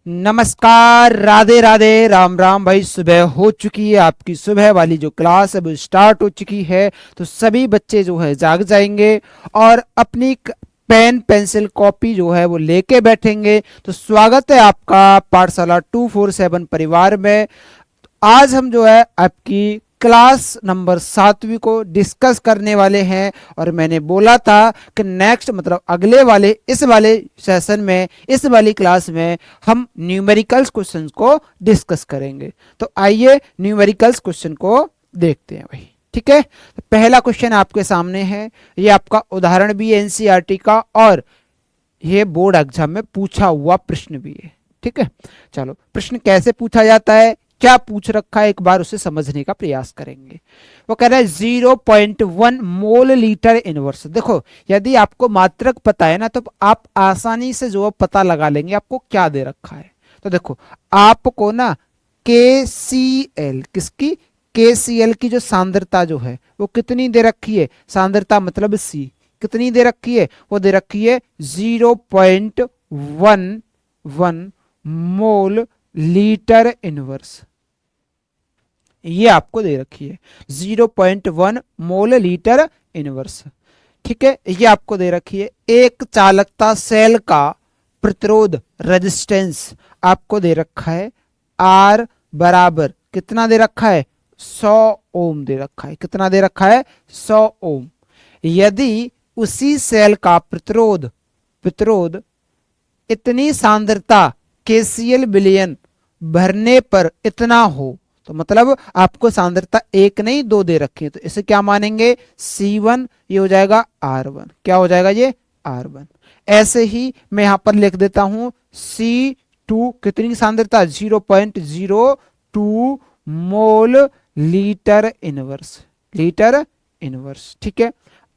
नमस्कार, राधे राधे, राम राम भाई। सुबह हो चुकी है, आपकी सुबह वाली जो क्लास है वो स्टार्ट हो चुकी है। तो सभी बच्चे जो है जाग जाएंगे और अपनी पेन पेंसिल कॉपी जो है वो लेके बैठेंगे। तो स्वागत है आपका पाठशाला 247 परिवार में। आज हम जो है आपकी क्लास नंबर 7वीं को डिस्कस करने वाले हैं। और मैंने बोला था कि नेक्स्ट मतलब अगले वाले इस वाले सेशन में, इस वाली क्लास में हम न्यूमेरिकल्स क्वेश्चंस को डिस्कस करेंगे। तो आइए न्यूमेरिकल्स क्वेश्चन को देखते हैं भाई। ठीक है, तो पहला क्वेश्चन आपके सामने है। ये आपका उदाहरण भी है एनसीईआरटी का, और ये बोर्ड एग्जाम में पूछा हुआ प्रश्न भी है। ठीक है, चलो प्रश्न कैसे पूछा जाता है, क्या पूछ रखा है, एक बार उसे समझने का प्रयास करेंगे। वो कह रहा है 0.1 मोल लीटर इनवर्स। देखो, यदि आपको मात्रक पता है ना तो आप आसानी से जो पता लगा लेंगे आपको क्या दे रखा है। तो देखो, आपको ना KCl, किसकी, KCl की जो सांद्रता जो है वो कितनी दे रखी है, सांद्रता मतलब C कितनी दे रखी है, वो दे रखी है 0.11 मोल लीटर इनवर्स। ये आपको दे रखी है 0.1 मोल लीटर इनवर्स। ठीक है, ये आपको दे रखी है। एक चालकता सेल का प्रतिरोध रेजिस्टेंस आपको दे रखा है R बराबर कितना दे रखा है, 100 ओम दे रखा है। कितना दे रखा है, 100 ओम। यदि उसी सेल का प्रतिरोध इतनी सांद्रता KCl विलयन भरने पर इतना हो, तो मतलब आपको सांद्रता एक नहीं दो दे रखी है, तो इसे क्या मानेंगे, C1। ये हो जाएगा R1। क्या हो जाएगा ये, R1। ऐसे ही मैं यहां पर लिख देता हूं C2 कितनी सांद्रता, 0.02 mole litre inverse, litre inverse. ठीक है,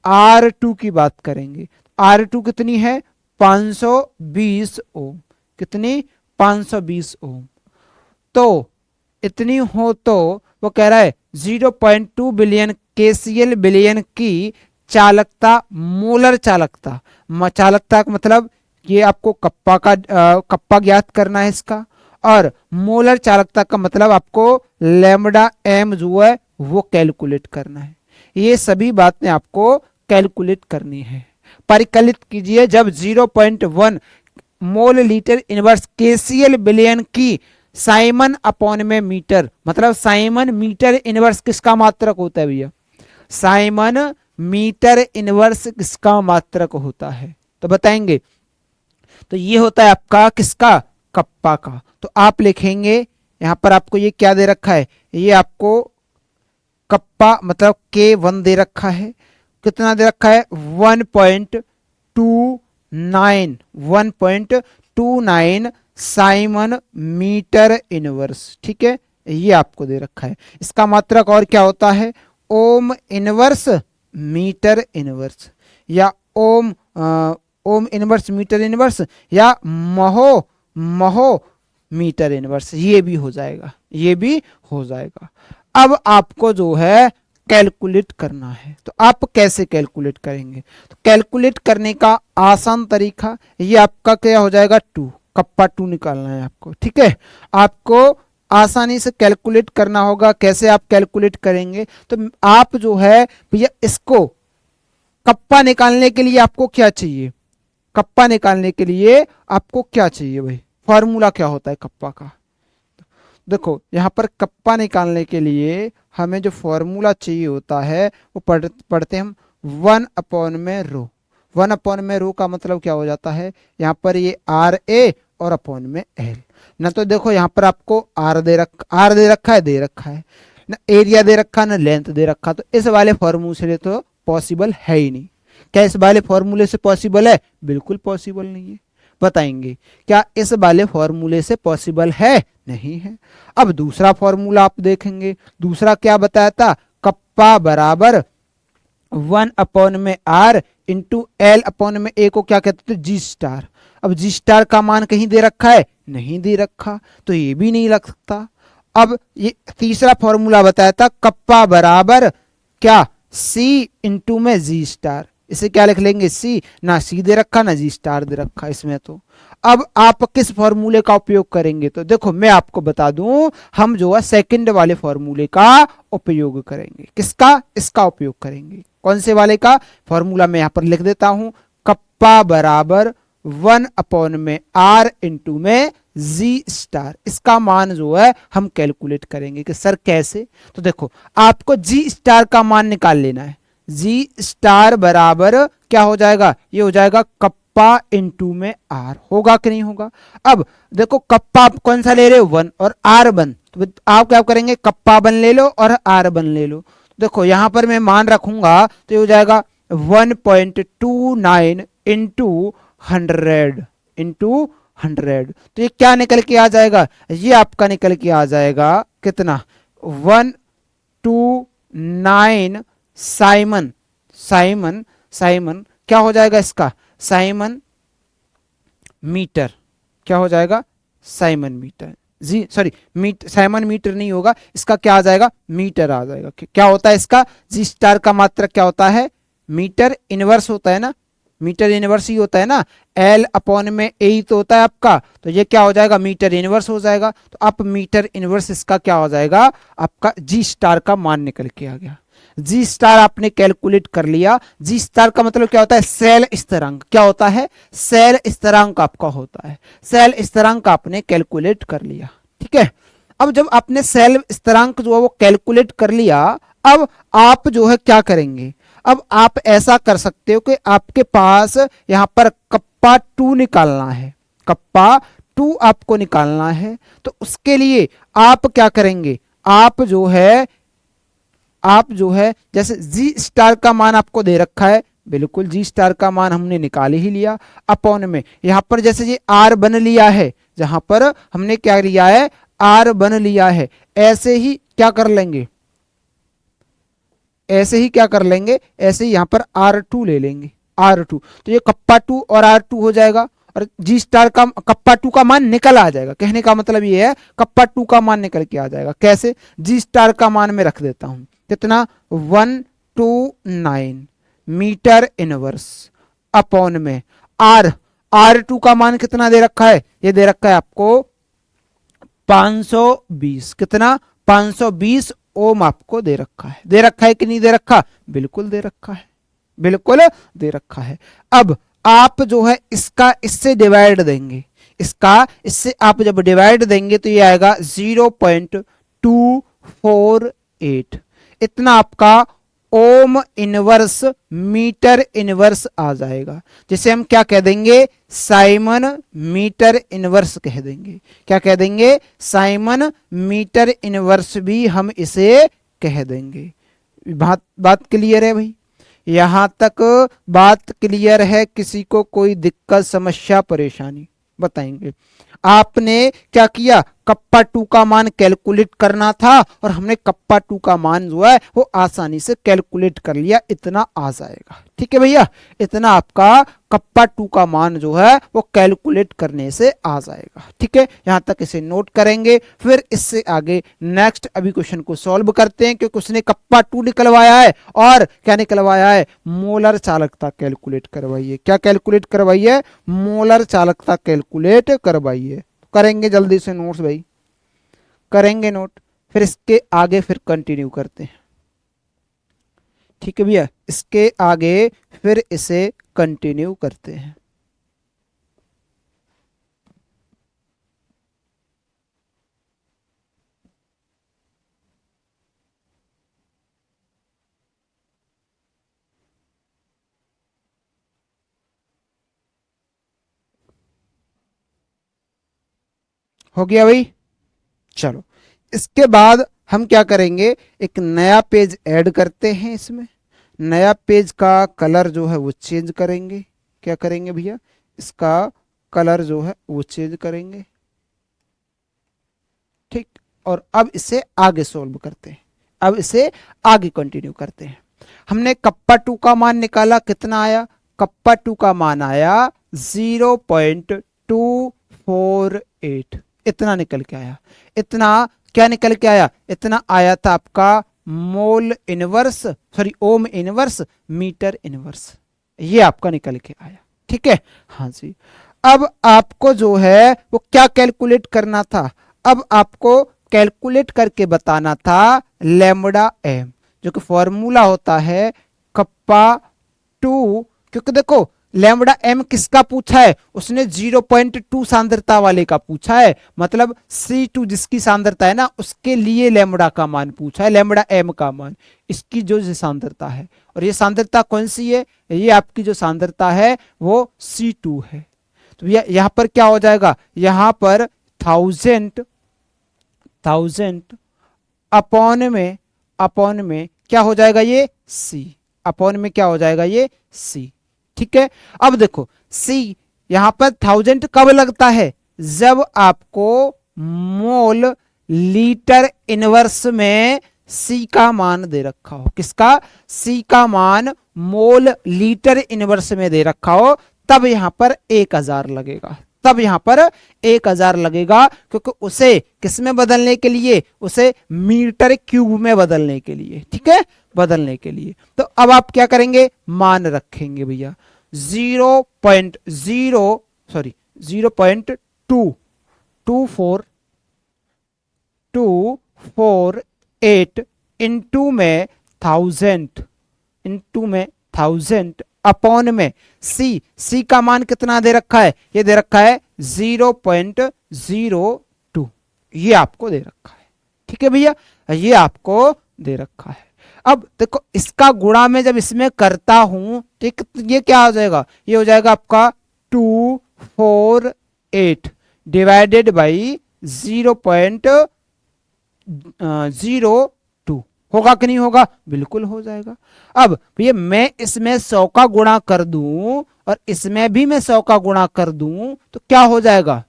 R2 की बात करेंगे। R2 कितनी है, 520 ओम। कितनी, 520 ओम। तो इतनी हो तो वो कह रहा है 0.2 बिलियन KCl बिलियन की चालकता, मोलर चालकता, चालकता का मतलब ये आपको कप्पा ज्ञात करना है इसका, और मोलर चालकता का मतलब आपको लैम्डा m जो है वो कैलकुलेट करना है। ये सभी बातें आपको कैलकुलेट करनी है। परिकलित कीजिए, जब 0.1 mole litre inverse KCl billion की साइमन अपॉन में मीटर, मतलब साइमन मीटर इनवर्स किसका मात्रक होता है भैया, साइमन मीटर इनवर्स किसका मात्रक होता है, तो बताएंगे। तो ये होता है आपका किसका, कप्पा का। तो आप लिखेंगे यहां पर, आपको ये क्या दे रखा है, ये आपको कप्पा मतलब K1 दे रखा है। कितना दे रखा है, 1.29 साइमन मीटर इनवर्स। ठीक है, ये आपको दे रखा है। इसका मात्रक और क्या होता है, ओम इनवर्स मीटर इनवर्स, या Om Om inverse metre inverse, या महो मीटर इनवर्स। ये भी हो जाएगा, ये भी हो जाएगा। अब आपको जो है कैलकुलेट करना है, तो आप कैसे कैलकुलेट करेंगे, तो कैलकुलेट करने का आसान तरीका ये आपका क्या हो जाएगा, 2, कप्पा 2 निकालना है आपको। ठीक है, आपको आसानी से कैलकुलेट करना होगा। कैसे आप कैलकुलेट करेंगे, तो आप जो है भैया इसको कप्पा निकालने के लिए आपको क्या चाहिए, कप्पा निकालने के लिए आपको क्या चाहिए भाई, फॉर्मूला क्या होता है कप्पा का। देखो यहां पर कप्पा निकालने के लिए हमें जो फॉर्मूला चाहिए होता है वो पढ़ते हम 1/रो। 1/रो का मतलब क्या हो जाता है, यहाँ पर ये RA और अपॉन में L ना। तो देखो यहाँ पर आपको R दे रखा है ना, एरिया दे रखा ना, लेंथ दे रखा। तो इस वाले फॉर्मूले से तो पॉसिबल है ही नहीं। क्या इस वाले फॉर्मूले से पॉसिबल है, बिल्कुल पॉसिबल नहीं है। बताएंगे क्या इस वाले फॉर्मूले से पॉसिबल है, नहीं है। अब दूसरा फॉर्मूला आप देखेंगे, दूसरा क्या बताया था, कप्पा बराबर 1/R इंटू L अपॉन में A को क्या कहते थे, G स्टार। अब G स्टार का मान कहीं दे रखा है, नहीं दे रखा, तो ये भी नहीं लग सकता। अब ये तीसरा फॉर्मूला बताया था, कप्पा बराबर क्या, C इंटू में G स्टार। इसे क्या लिख लेंगे सी, ना सी दे रखा ना जी स्टार दे रखा इसमें। तो अब आप किस फॉर्मूले का उपयोग करेंगे, तो देखो मैं आपको बता दूं, हम जो है सेकंड वाले फॉर्मूले का उपयोग करेंगे। किसका, इसका उपयोग करेंगे। कौन से वाले का फॉर्मूला मैं यहां पर लिख देता हूं, कप्पा बराबर 1 में आर इंटू में जी स्टार। इसका मान जो है हम कैलकुलेट करेंगे कि सर कैसे, तो देखो आपको जी स्टार का मान निकाल लेना है। जी स्टार बराबर क्या हो जाएगा, ये हो जाएगा कप्पा इंटू में आर, होगा कि नहीं होगा। अब देखो कप्पा आप कौन सा ले रहे हो 1 और आर 1, तो आप क्या करेंगे कप्पा 1 ले लो और आर 1 ले लो। देखो यहां पर मैं मान रखूंगा तो ये हो जाएगा 1.29 इंटू 100 तो ये क्या निकल के आ जाएगा, ये आपका निकल के आ जाएगा कितना 129 साइमन, साइमन साइमन क्या हो जाएगा इसका, साइमन मीटर, क्या हो जाएगा साइमन मीटर, जी सॉरी साइमन मीटर नहीं होगा, इसका क्या आ जाएगा मीटर आ जाएगा। क्या होता है इसका, जी स्टार का मात्रक क्या होता है, मीटर इनवर्स होता है ना, मीटर इनवर्स ही होता है ना, एल अपॉन में ए ही तो होता है आपका, तो ये क्या हो जाएगा मीटर इनवर्स हो जाएगा। तो अब मीटर इनवर्स इसका क्या हो जाएगा, आपका जी स्टार का मान निकल के आ गया। जी स्टार आपने कैलकुलेट कर लिया। जी स्टार का मतलब क्या होता है, सेल स्थिरांक, क्या होता है सेल स्थिरांक आपका होता है। सेल स्थिरांक आपने कैलकुलेट कर लिया, ठीक है। अब जब आपने सेल स्थिरांक जो है वो कैलकुलेट कर लिया, अब आप जो है क्या करेंगे, अब आप ऐसा कर सकते हो कि आपके पास यहां पर कप्पा 2 निकालना है, कप्पा 2 आपको निकालना है। तो उसके लिए आप क्या करेंगे, आप जो है जैसे जी स्टार का मान आपको दे रखा है, बिल्कुल जी स्टार का मान हमने निकाल ही लिया, अपॉन में यहां पर जैसे ये आर बन लिया है, जहां पर हमने क्या लिया है आर बन लिया है, ऐसे ही क्या कर लेंगे, ऐसे ही क्या कर लेंगे, ऐसे ही यहां पर R2 ले लेंगे, R2, तो ये कप्पा 2 और R2 हो जाएगा, और जी स्टार का कप्पा 2 का मान निकल आ जाएगा। कहने का मतलब ये है कप्पा 2 का मान निकल के आ जाएगा। कैसे, जी स्टार का मान मैं रख देता हूं कितना 129 मीटर इनवर्स अपॉन में R2 का मान कितना दे रखा है, ये दे रखा है आपको 520, कितना 520 ओम आपको दे रखा है। दे रखा है कि नहीं दे रखा, बिल्कुल दे रखा है, बिल्कुल दे रखा है। अब आप जो है इसका इससे डिवाइड देंगे, इसका इससे आप जब डिवाइड देंगे तो ये आएगा 0.248, इतना आपका ओम इनवर्स मीटर इनवर्स आ जाएगा, जिसे हम क्या कह देंगे साइमन मीटर इनवर्स कह देंगे। क्या कह देंगे, साइमन मीटर इनवर्स भी हम इसे कह देंगे। बात क्लियर है भाई, यहां तक बात क्लियर है, किसी को कोई दिक्कत समस्या परेशानी बताएंगे। आपने क्या किया, कप्पा 2 का मान कैलकुलेट करना था और हमने कप्पा 2 का मान जो है वो आसानी से कैलकुलेट कर लिया, इतना आ जाएगा। ठीक है भैया, इतना आपका कप्पा 2 का मान जो है वो कैलकुलेट करने से आ जाएगा। ठीक है, यहां तक इसे नोट करेंगे, फिर इससे आगे नेक्स्ट अभी क्वेश्चन को सॉल्व करते हैं, क्योंकि उसने कप्पा 2 निकलवाया है और क्या निकलवाया है, मोलर चालकता कैलकुलेट करवाइए। क्या कैलकुलेट करवाइए, मोलर चालकता कैलकुलेट करवाइए। करेंगे जल्दी से नोट्स भाई, करेंगे नोट, फिर इसके आगे फिर कंटिन्यू करते हैं। ठीक है भैया, इसके आगे फिर इसे कंटिन्यू करते हैं। हो गया भाई, चलो इसके बाद हम क्या करेंगे, एक नया पेज ऐड करते हैं इसमें। नया पेज का कलर जो है वो चेंज करेंगे। क्या करेंगे भैया, इसका कलर जो है वो चेंज करेंगे। ठीक, और अब इसे आगे सॉल्व करते हैं, अब इसे आगे कंटिन्यू करते हैं। हमने कप्पा 2 का मान निकाला, कितना आया, कप्पा 2 का मान आया 0.248, इतना निकल के आया। इतना क्या निकल के आया, इतना आया था आपका mole inverse, sorry ohm inverse metre inverse. ये आपका निकल के आया। ठीक है, हाँ जी। अब आपको जो है वो क्या कैलकुलेट करना था, अब आपको कैलकुलेट करके बताना था लैम्बडा एम, जो कि फॉर्मूला होता है कप्पा टू, क्योंकि देखो लैम्बडा एम किसका पूछा है, उसने 0.2 सांद्रता वाले का पूछा है, मतलब C2 जिसकी सांद्रता है ना उसके लिए लैम्बडा का मान पूछा है, लैम्बडा एम का मान, इसकी जो सांद्रता है, और ये सांद्रता कौन सी है, ये आपकी जो सांद्रता है वो C2 है। तो यहां पर क्या हो जाएगा, यहां पर 1000 अपॉन में क्या हो जाएगा, ये C, अपॉन में क्या हो जाएगा, ये C। ठीक है, अब देखो C यहां पर 1000 कब लगता है, जब आपको मोल लीटर इनवर्स में C का मान दे रखा हो, किसका, C का मान मोल लीटर इनवर्स में दे रखा हो, तब यहां पर 1000 लगेगा, तब यहां पर 1000 लगेगा, क्योंकि उसे किस में बदलने के लिए, उसे मीटर क्यूब में बदलने के लिए, ठीक है, बदलने के लिए। तो अब आप क्या करेंगे, मान रखेंगे भैया 0.0248 इंटू में 1000 अपॉन में C का मान कितना दे रखा है, ये दे रखा है 0.02, ये आपको दे रखा है। ठीक है भैया, ये आपको दे रखा है। अब देखो इसका गुणा में जब इसमें करता हूं तो ये क्या हो जाएगा, ये हो जाएगा आपका 248 डिवाइडेड बाई 0.02, होगा कि नहीं होगा, बिल्कुल हो जाएगा। अब भैया मैं इसमें 100 का गुणा कर दूं और इसमें भी मैं 100 का गुणा कर दूं तो क्या हो जाएगा,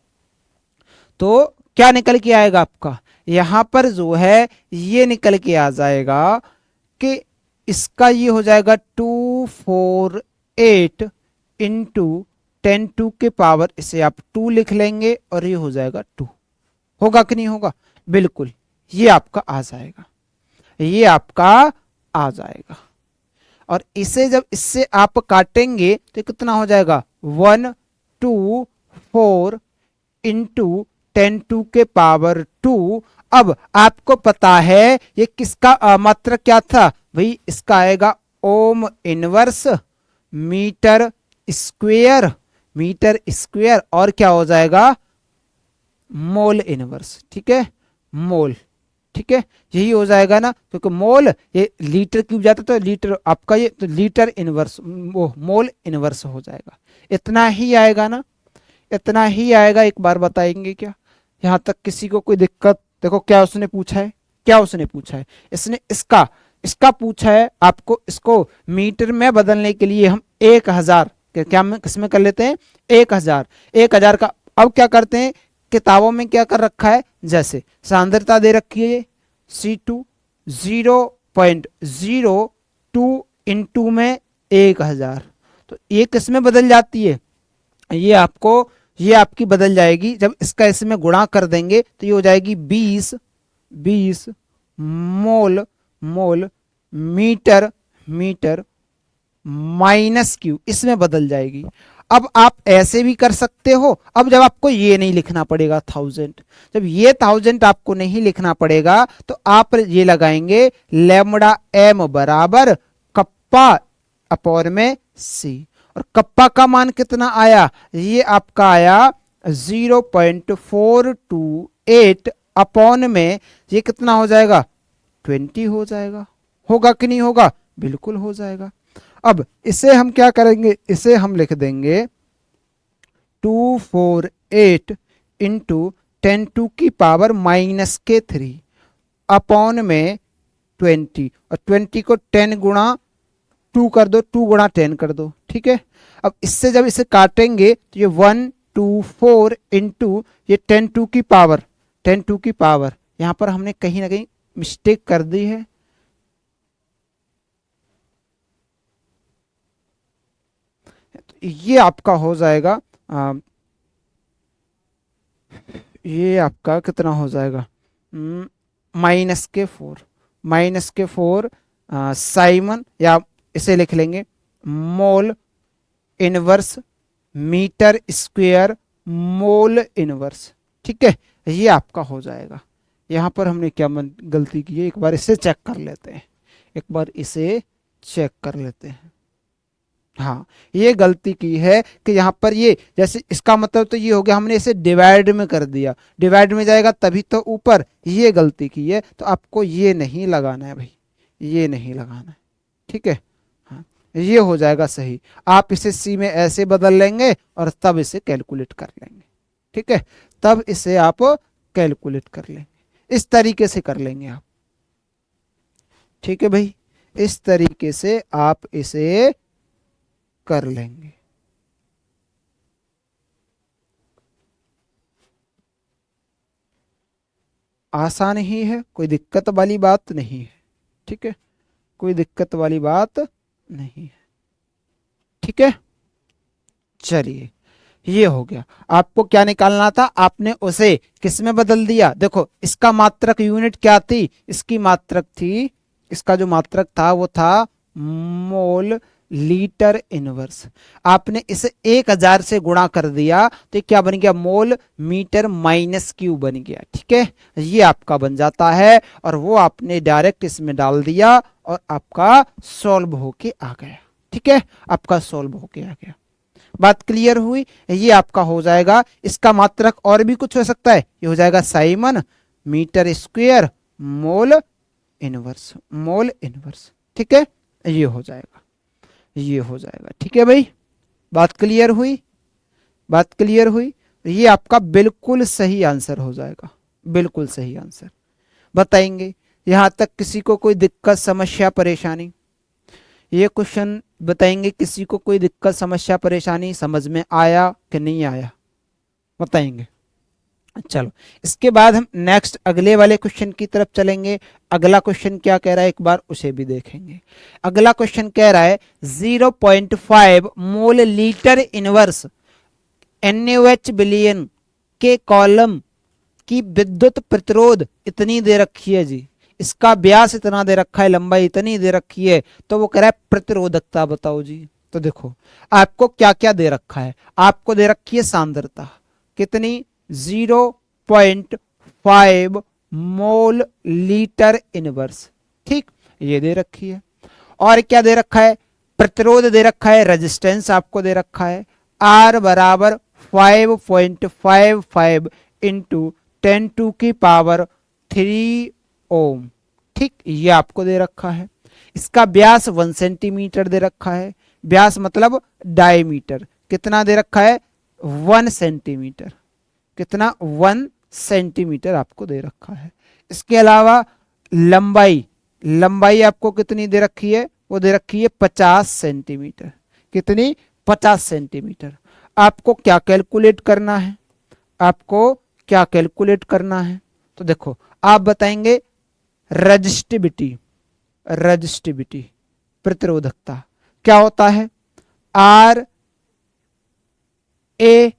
तो क्या निकल के आएगा आपका, यहां पर जो है ये निकल के आ जाएगा कि इसका ये हो जाएगा 248 इंटू 10 के पावर, इसे आप 2 लिख लेंगे और ये हो जाएगा 2, होगा कि नहीं होगा, बिल्कुल ये आपका आ जाएगा, ये आपका आ जाएगा। और इसे जब इससे आप काटेंगे तो कितना हो जाएगा 124 इंटू 10 के पावर 2। अब आपको पता है ये किसका मात्रक क्या था भाई, इसका आएगा ओम इनवर्स मीटर स्क्वायर, और क्या हो जाएगा मोल इनवर्स। ठीक है, मोल, ठीक है, यही हो जाएगा ना, क्योंकि मोल ये लीटर क्यूब जाता तो लीटर आपका, ये तो लीटर इनवर्स वो मोल इनवर्स हो जाएगा। इतना ही आएगा ना, इतना ही आएगा। एक बार बताएंगे क्या, यहां तक किसी को कोई दिक्कत, देखो क्या उसने पूछा है, क्या उसने पूछा है, इसने इसका पूछा है आपको, इसको मीटर में बदलने के लिए हम 1000 क्या किसमें कर लेते हैं, 1000 का। अब क्या करते हैं, किताबों में क्या कर रखा है, जैसे सांद्रता दे रखी है C2 0.02 इंटू में 1000, तो ये किसमें बदल जाती है, ये आपकी बदल जाएगी, जब इसका इसमें गुणा कर देंगे तो ये हो जाएगी 20 मोल मीटर माइनस क्यू, इसमें बदल जाएगी। अब आप ऐसे भी कर सकते हो, अब जब आपको ये नहीं लिखना पड़ेगा 1000, जब ये 1000 आपको नहीं लिखना पड़ेगा तो आप ये लगाएंगे लैम्बडा एम बराबर कप्पा अपॉन में C, और कप्पा का मान कितना आया, ये आपका आया 0.428 अपॉन में ये कितना हो जाएगा 20 हो जाएगा, होगा कि नहीं होगा, बिल्कुल हो जाएगा। अब इसे हम क्या करेंगे, इसे हम लिख देंगे 248 इंटू 10 की पावर -3 अपॉन में 20, और 20 को 10 गुणा 2 कर दो, 2 गुणा 10 कर दो। ठीक है, अब इससे जब इसे काटेंगे तो ये 124 इंटू ये 10 की पावर यहां पर हमने कहीं ना कहीं मिस्टेक कर दी है, ये आपका हो जाएगा ये आपका कितना हो जाएगा -4 साइमन, या इसे लिख लेंगे mole inverse metre square mole inverse. ठीक है, ये आपका हो जाएगा। यहां पर हमने क्या गलती की है, एक बार इसे चेक कर लेते हैं, एक बार इसे चेक कर लेते हैं। हाँ, ये गलती की है कि यहाँ पर ये, जैसे इसका मतलब तो ये हो गया, हमने इसे डिवाइड में कर दिया, डिवाइड में जाएगा तभी तो ऊपर, ये गलती की है। तो आपको ये नहीं लगाना है भाई, ये नहीं लगाना है। ठीक है, हाँ, ये हो जाएगा सही। आप इसे सी में ऐसे बदल लेंगे और तब इसे कैलकुलेट कर लेंगे। ठीक है, तब इसे आप कैलकुलेट कर लेंगे, इस तरीके से कर लेंगे आप। ठीक है भाई, इस तरीके से आप इसे कर लेंगे। आसान ही है, कोई दिक्कत वाली बात नहीं है। ठीक है, कोई दिक्कत वाली बात नहीं है। ठीक है, चलिए, ये हो गया। आपको क्या निकालना था, आपने उसे किस में बदल दिया। देखो, इसका मात्रक यूनिट क्या थी, इसकी मात्रक थी, इसका जो मात्रक था वो था मोल लीटर इनवर्स। आपने इसे 1000 से गुणा कर दिया तो क्या बन गया, मोल मीटर माइनस क्यू बन गया। ठीक है, ये आपका बन जाता है, और वो आपने डायरेक्ट इसमें डाल दिया और आपका सॉल्व होके आ गया। ठीक है, आपका सॉल्व होके आ गया। बात क्लियर हुई, ये आपका हो जाएगा। इसका मात्रक और भी कुछ हो सकता है, ये हो जाएगा siemens metre square mole inverse, mole inverse. ठीक है, ये हो जाएगा, ये हो जाएगा। ठीक है भाई, बात क्लियर हुई, बात क्लियर हुई। ये आपका बिल्कुल सही आंसर हो जाएगा, बिल्कुल सही आंसर। बताएंगे यहां तक किसी को कोई दिक्कत समस्या परेशानी, ये क्वेश्चन बताएंगे किसी को कोई दिक्कत समस्या परेशानी, समझ में आया कि नहीं आया, बताएंगे। चलो, इसके बाद हम नेक्स्ट अगले वाले क्वेश्चन की तरफ चलेंगे। अगला क्वेश्चन क्या कह रहा है, एक बार उसे भी देखेंगे। अगला क्वेश्चन कह रहा है 0.5 mole litre inverse NaOH billion के कॉलम की विद्युत प्रतिरोध इतनी दे रखी है जी, इसका व्यास इतना दे रखा है, लंबाई इतनी दे रखी है, तो वो कह रहा है प्रतिरोधकता बताओ जी। तो देखो, आपको क्या क्या दे रखा है, आपको दे रखी है सांद्रता कितनी, 0.5 मोल लीटर इनवर्स। ठीक, ये दे रखी है। और क्या दे रखा है, प्रतिरोध दे रखा है, रेजिस्टेंस आपको दे रखा है, R बराबर 5.55 इंटू 10⁻³ ओम। ठीक, ये आपको दे रखा है। इसका व्यास 1 सेंटीमीटर दे रखा है, व्यास मतलब डायमीटर कितना दे रखा है, 1 सेंटीमीटर, कितना 1 सेंटीमीटर आपको दे रखा है। इसके अलावा लंबाई, लंबाई आपको कितनी दे रखी है, वो दे रखी है 50 सेंटीमीटर, कितनी 50 सेंटीमीटर। आपको क्या कैलकुलेट करना है, आपको क्या कैलकुलेट करना है, तो देखो आप बताएंगे रजिस्टिविटी, रजिस्टिविटी प्रतिरोधकता क्या होता है, R A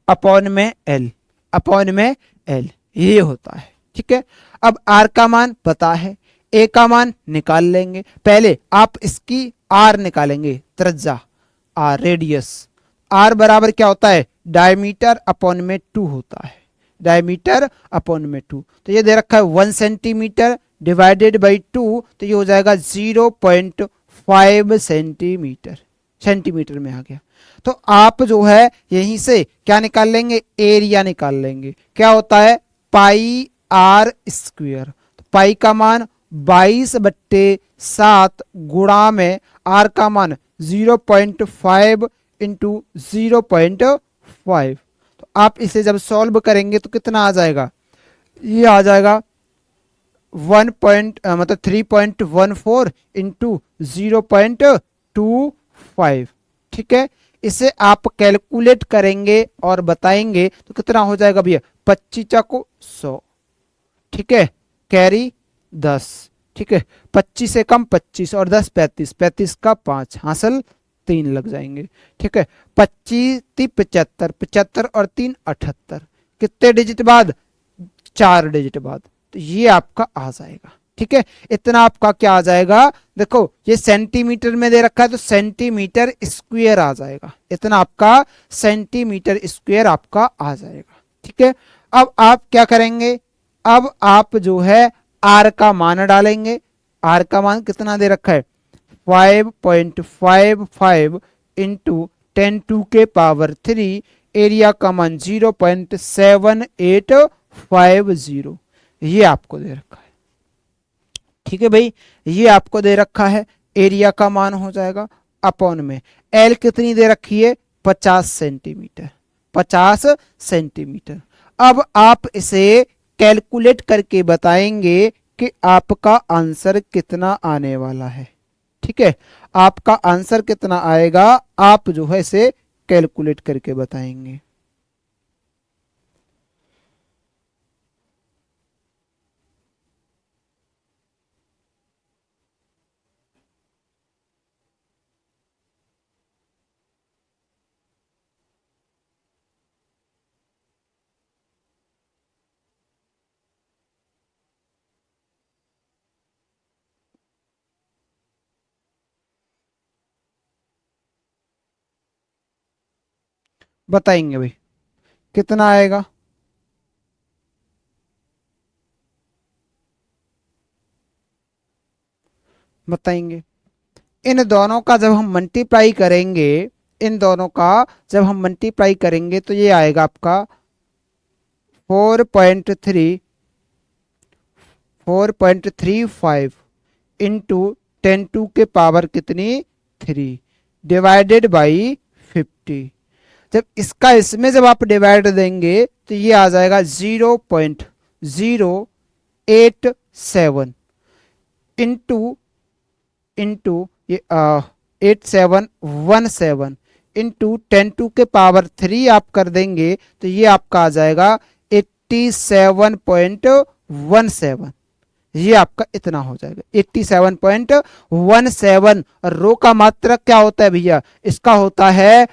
अपॉन में L, अपॉन में L, ये होता है। ठीक है, अब R का मान पता है, A का मान निकाल लेंगे। पहले आप इसकी R निकालेंगे, त्रिज्या R, रेडियस। R बराबर क्या होता है, डायमीटर अपॉन में 2 होता है, डायमीटर अपॉन में 2। तो ये दे रखा है 1 सेंटीमीटर डिवाइडेड बाई 2, तो ये हो जाएगा 0.5 सेंटीमीटर, सेंटीमीटर में आ गया। तो आप जो है यहीं से क्या निकाल लेंगे, एरिया निकाल लेंगे। क्या होता है, पाई आर स्क्वायर। तो पाई का मान 22/7 गुणा में आर का मान 0.5 इंटू 0.5। तो आप इसे जब सॉल्व करेंगे तो कितना आ जाएगा, ये आ जाएगा 3.14 इंटू 0.25। ठीक है, इसे आप कैलकुलेट करेंगे और बताएंगे तो कितना हो जाएगा भैया, 25 को 100। ठीक है, कैरी 10। ठीक है, 25 से कम 25 और 10 35, 35 का 5 हासिल 3 लग जाएंगे। ठीक है, 25 75, 75 और 3 78, कितने डिजिट बाद, 4 डिजिट बाद। तो ये आपका आ जाएगा। ठीक है, इतना आपका क्या आ जाएगा, देखो ये सेंटीमीटर में दे रखा है तो सेंटीमीटर स्क्वायर आ जाएगा, इतना आपका सेंटीमीटर स्क्वायर आपका आ जाएगा। ठीक है, अब आप क्या करेंगे, अब आप जो है आर का मान डालेंगे। आर का मान कितना दे रखा है, 5.55 इंटू 10⁻³ एरिया का मान 0.7850 ये आपको दे रखा है। ठीक है भाई, ये आपको दे रखा है, एरिया का मान हो जाएगा अपॉन में एल कितनी दे रखी है, 50 सेंटीमीटर, 50 सेंटीमीटर। अब आप इसे कैलकुलेट करके बताएंगे कि आपका आंसर कितना आने वाला है। ठीक है, आपका आंसर कितना आएगा, आप जो है इसे कैलकुलेट करके बताएंगे। बताएंगे भाई कितना आएगा, बताएंगे। इन दोनों का जब हम मल्टीप्लाई करेंगे, इन दोनों का जब हम मल्टीप्लाई करेंगे तो ये आएगा आपका 4.35 इंटू 10⁻³ कितनी 3 डिवाइडेड बाई 50। जब इसका इसमें जब आप डिवाइड देंगे तो ये आ जाएगा 0.087 इंटू इंटू ये 8717 इंटू 10⁻³ आप कर देंगे तो ये आपका आ जाएगा 87.17, ये आपका इतना हो जाएगा 87.17। रो का मात्रक क्या होता है भैया, इसका होता है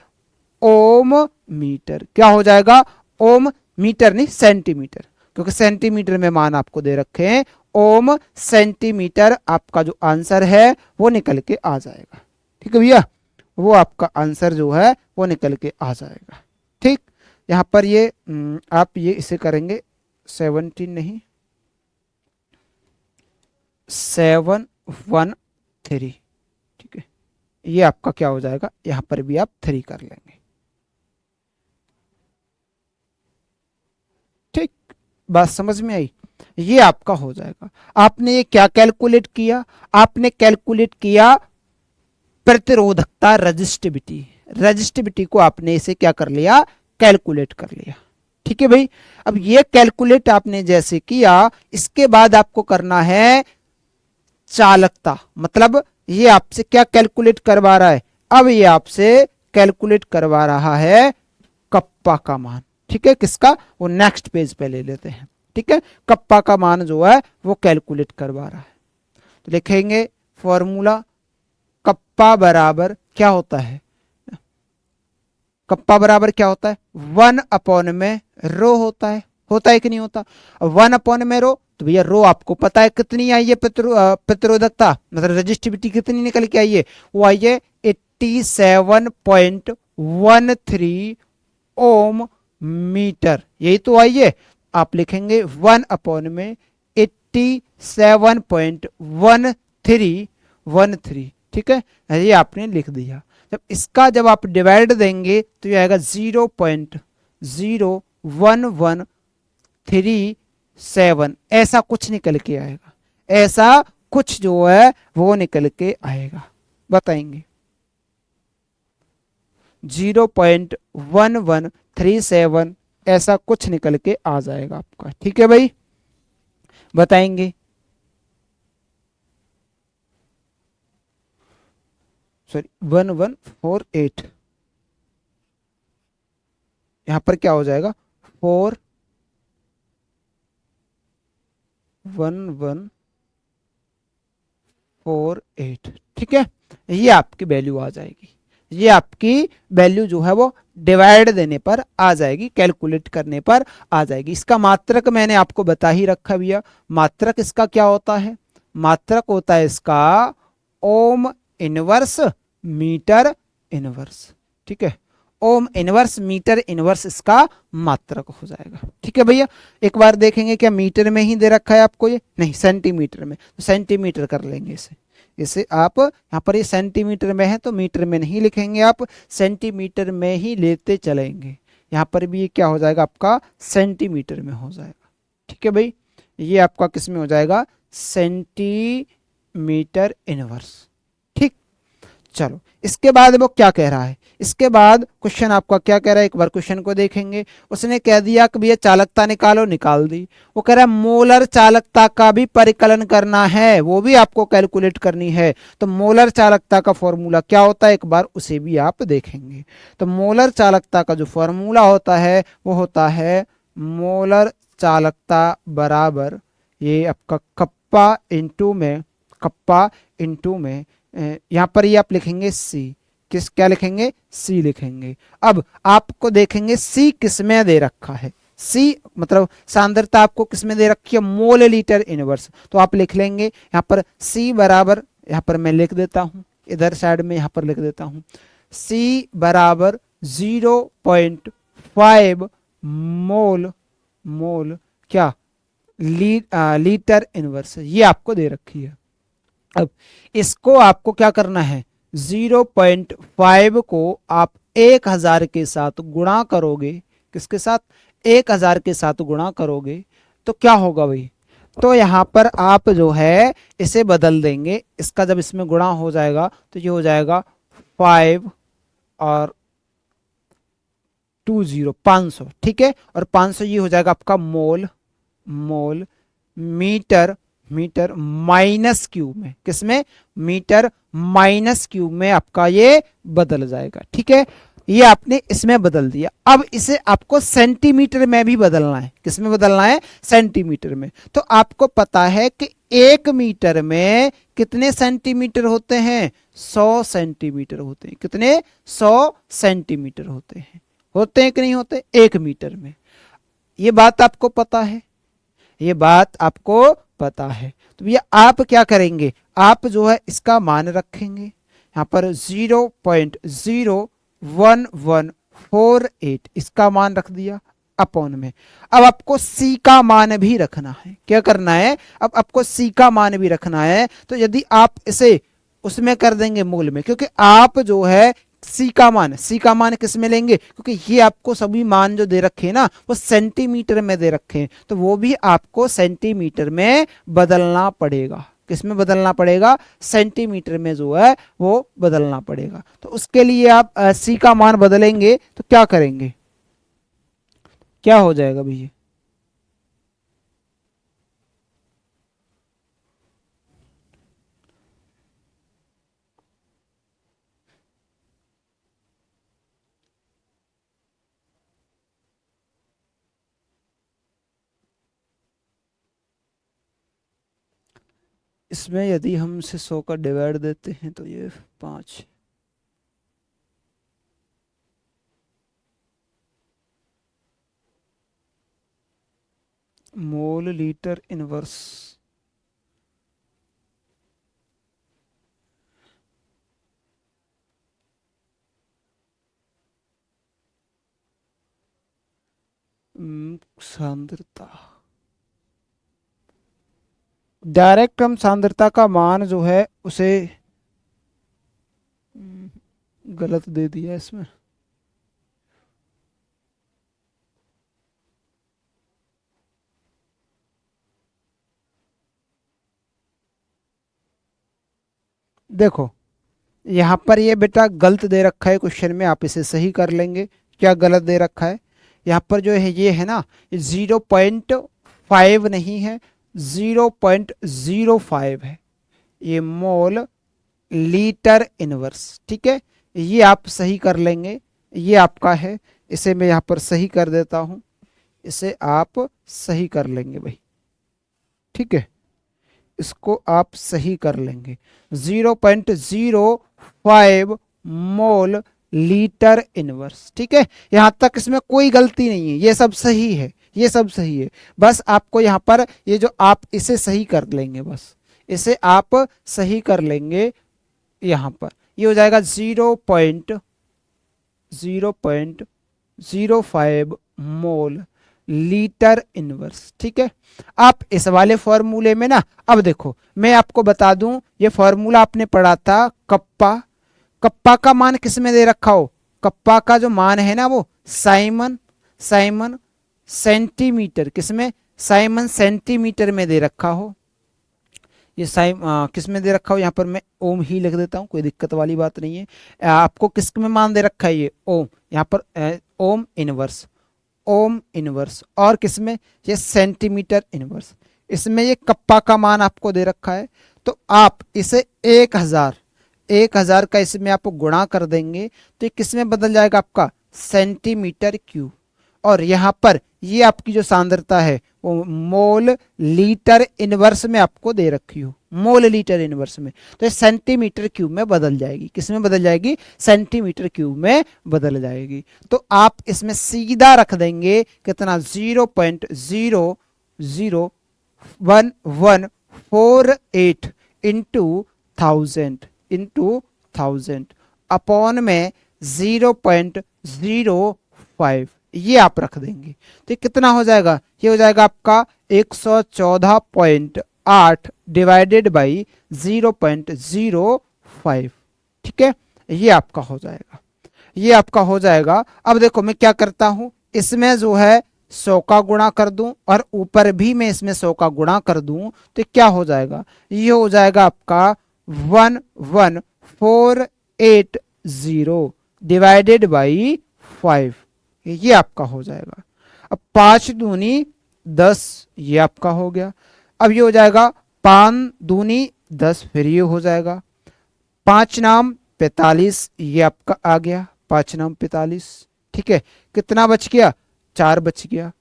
ओम मीटर। क्या हो जाएगा, ओम मीटर नहीं सेंटीमीटर, क्योंकि सेंटीमीटर में मान आपको दे रखे हैं। ओम सेंटीमीटर आपका जो आंसर है वो निकल के आ जाएगा। ठीक है भैया, वो आपका आंसर जो है वो निकल के आ जाएगा। ठीक, यहां पर ये आप ये इसे करेंगे 17 नहीं 713। ठीक है, ये आपका क्या हो जाएगा, यहां पर भी आप 3 कर लेंगे। ठीक, बात समझ में आई, ये आपका हो जाएगा। आपने ये क्या कैलकुलेट किया, आपने कैलकुलेट किया प्रतिरोधकता, रजिस्टिविटी। रजिस्टिविटी को आपने इसे क्या कर लिया, कैलकुलेट कर लिया। ठीक है भाई, अब ये कैलकुलेट आपने जैसे किया, इसके बाद आपको करना है चालकता। मतलब ये आपसे क्या कैलकुलेट करवा रहा है, अब ये आपसे कैलकुलेट करवा रहा है कप्पा का मान। ठीक है, किसका, वो नेक्स्ट पेज पे ले लेते हैं। ठीक है, कप्पा का मान जो है वो कैलकुलेट करवा रहा है। तो लिखेंगे फॉर्मूला, कप्पा बराबर क्या होता है, कप्पा बराबर क्या होता है, 1 में रो होता है कि नहीं होता। 1 रो, तो भैया रो आपको पता है कितनी आई है, प्रतिरोधकता मतलब रजिस्टिविटी कितनी निकल के आई है, वो आई है 87.13 ओम मीटर, यही तो आई है। आप लिखेंगे 1 में 87.13। ठीक है, ये आपने लिख दिया। जब इसका जब आप डिवाइड देंगे तो ये आएगा 0.01137, ऐसा कुछ निकल के आएगा, ऐसा कुछ जो है वो निकल के आएगा। बताएंगे 0.1137 ऐसा कुछ निकल के आ जाएगा आपका। ठीक है भाई, बताएंगे, सॉरी 1148, यहां पर क्या हो जाएगा 41148। ठीक है, ये आपकी वैल्यू आ जाएगी, ये आपकी वैल्यू जो है वो डिवाइड देने पर आ जाएगी, कैलकुलेट करने पर आ जाएगी। इसका मात्रक मैंने आपको बता ही रखा भैया, मात्रक इसका क्या होता है, मात्रक होता है इसका ओम इनवर्स मीटर इनवर्स। ठीक है, ओम इनवर्स मीटर इनवर्स इसका मात्रक हो जाएगा। ठीक है भैया, एक बार देखेंगे क्या मीटर में ही दे रखा है आपको, ये नहीं सेंटीमीटर में, तो सेंटीमीटर कर लेंगे इसे। इसे आप यहाँ पर ये सेंटीमीटर में है तो मीटर में नहीं लिखेंगे, आप सेंटीमीटर में ही लेते चलेंगे। यहाँ पर भी ये क्या हो जाएगा आपका सेंटीमीटर में हो जाएगा। ठीक है भाई, ये आपका किस में हो जाएगा सेंटीमीटर इनवर्स। ठीक, चलो इसके बाद वो क्या कह रहा है, इसके बाद क्वेश्चन आपका क्या कह रहा है, एक बार क्वेश्चन को देखेंगे। उसने कह दिया कि भैया चालकता निकालो, निकाल दी। वो कह रहा है मोलर चालकता का भी परिकलन करना है, वो भी आपको कैलकुलेट करनी है। तो मोलर चालकता का फॉर्मूला क्या होता है, एक बार उसे भी आप देखेंगे। तो मोलर चालकता का जो फॉर्मूला होता है वो होता है मोलर चालकता बराबर ये आपका कप्पा इंटू में यहाँ पर ये आप लिखेंगे सी, किस क्या लिखेंगे सी लिखेंगे। अब आपको देखेंगे सी किस में दे रखा है, सी मतलब सांद्रता आपको किस में दे रखी है मोल लीटर इनवर्स। तो आप लिख लेंगे यहाँ पर सी बराबर, यहाँ पर मैं लिख देता हूँ इधर साइड में, यहाँ पर लिख देता हूँ सी बराबर 0.5 मोल क्या लीटर इनवर्स, ये आपको दे रखी है। अब इसको आपको क्या करना है 0.5 को आप 1000 के साथ गुणा करोगे, किसके साथ 1000 के साथ गुणा करोगे तो क्या होगा भाई, तो यहां पर आप जो है इसे बदल देंगे। इसका जब इसमें गुणा हो जाएगा तो ये हो जाएगा 5 और 20 500। ठीक है, और 500 ये हो जाएगा आपका मोल मीटर माइनस क्यूब में, किसमें मीटर माइनस क्यूब में आपका ये बदल जाएगा। ठीक है, ये आपने इसमें बदल दिया। अब इसे आपको सेंटीमीटर में भी बदलना है, किसमें बदलना है सेंटीमीटर में। तो आपको पता है कि 1 मीटर में कितने सेंटीमीटर होते हैं 100 सेंटीमीटर होते हैं। कितने 100 सेंटीमीटर होते हैं कि नहीं होते 1 मीटर में। ये बात आपको पता है, ये बात आपको पता है। तो भैया आप क्या करेंगे, आप जो है इसका मान रखेंगे यहाँ पर 0.01148 इसका मान रख दिया अपॉन में। अब आपको सी का मान भी रखना है, क्या करना है अब आपको सी का मान भी रखना है। तो यदि आप इसे उसमें कर देंगे मूल में, क्योंकि आप जो है सी का मान किस में लेंगे, क्योंकि ये आपको सभी मान जो दे रखे हैं ना वो सेंटीमीटर में दे रखे हैं, तो वो भी आपको सेंटीमीटर में बदलना पड़ेगा। किस में बदलना पड़ेगा सेंटीमीटर में जो है वो बदलना पड़ेगा। तो उसके लिए आप सी का मान बदलेंगे तो क्या करेंगे, क्या हो जाएगा भैया, इसमें यदि हम इसे 100 का डिवाइड देते हैं तो ये 5 मोल लीटर इनवर्स सांद्रता, डायरेक्ट हम सांद्रता का मान जो है उसे गलत दे दिया इसमें। देखो यहां पर ये बेटा गलत दे रखा है क्वेश्चन में, आप इसे सही कर लेंगे। क्या गलत दे रखा है यहाँ पर जो है ये है ना 0.5 नहीं है 0.05 है, ये मोल लीटर इनवर्स। ठीक है, ये आप सही कर लेंगे, ये आपका है, इसे मैं यहाँ पर सही कर देता हूँ, इसे आप सही कर लेंगे भाई। ठीक है, इसको आप सही कर लेंगे 0.05 मोल लीटर इनवर्स। ठीक है, यहां तक इसमें कोई गलती नहीं है, ये सब सही है, ये सब सही है। बस आपको यहां पर ये जो आप इसे सही कर लेंगे, बस इसे आप सही कर लेंगे यहाँ पर, ये हो जाएगा 0.05 मोल लीटर इनवर्स। ठीक है, आप इस वाले फॉर्मूले में ना, अब देखो मैं आपको बता दूं, ये फॉर्मूला आपने पढ़ा था कप्पा, कप्पा का मान किस में दे रखा हो, कप्पा का जो मान है ना वो साइमन साइमन सेंटीमीटर, किसमें, साइमन सेंटीमीटर में दे रखा हो। ये किस में दे रखा हो, यहाँ पर मैं ओम ही लिख देता हूँ, कोई दिक्कत वाली बात नहीं है। आपको किस में मान दे रखा है, ये ओम, यहाँ पर ओम इनवर्स, ओम इनवर्स, और किसमें, ये सेंटीमीटर इनवर्स, इसमें ये कप्पा का मान आपको दे रखा है। तो आप इसे 1000 का इसमें आप गुणा कर देंगे तो ये किस में बदल जाएगा, आपका सेंटीमीटर क्यूब। और यहाँ पर ये आपकी जो सांद्रता है वो मोल लीटर इनवर्स में आपको दे रखी हो, मोल लीटर इनवर्स में, तो ये सेंटीमीटर क्यूब में बदल जाएगी, किस में बदल जाएगी, सेंटीमीटर क्यूब में बदल जाएगी। तो आप इसमें सीधा रख देंगे कितना, 0.00148 इंटू थाउजेंड अपॉन में 0.05, ये आप रख देंगे तो कितना हो जाएगा, ये हो जाएगा आपका 114.8 डिवाइडेड बाई 0.05। ठीक है, ये आपका हो जाएगा, ये आपका हो जाएगा। अब देखो मैं क्या करता हूं, इसमें जो है 100 का गुणा कर दूं और ऊपर भी मैं इसमें 100 का गुणा कर दूं तो क्या हो जाएगा, ये हो जाएगा आपका 11480 डिवाइडेड बाई 5, ये आपका हो जाएगा। अब 5 दूनी 10, ये आपका हो गया। अब ये हो जाएगा 5 दूनी 10, फिर ये हो जाएगा 5 नाम 45, ये आपका आ गया 5 नाम 45। ठीक है, कितना बच गया, 4 बच गया,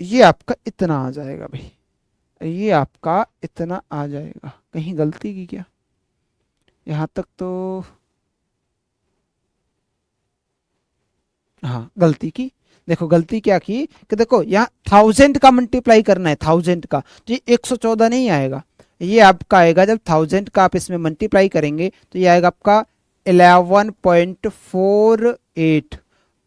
ये आपका इतना आ जाएगा भाई, ये आपका इतना आ जाएगा। कहीं गलती की क्या, यहां तक तो हाँ गलती की, देखो गलती क्या की कि देखो यहाँ 1000 का मल्टीप्लाई करना है, 1000 का, तो ये 114 नहीं आएगा, ये आपका आएगा जब 1000 का आप इसमें मल्टीप्लाई करेंगे तो ये आएगा आपका 11.48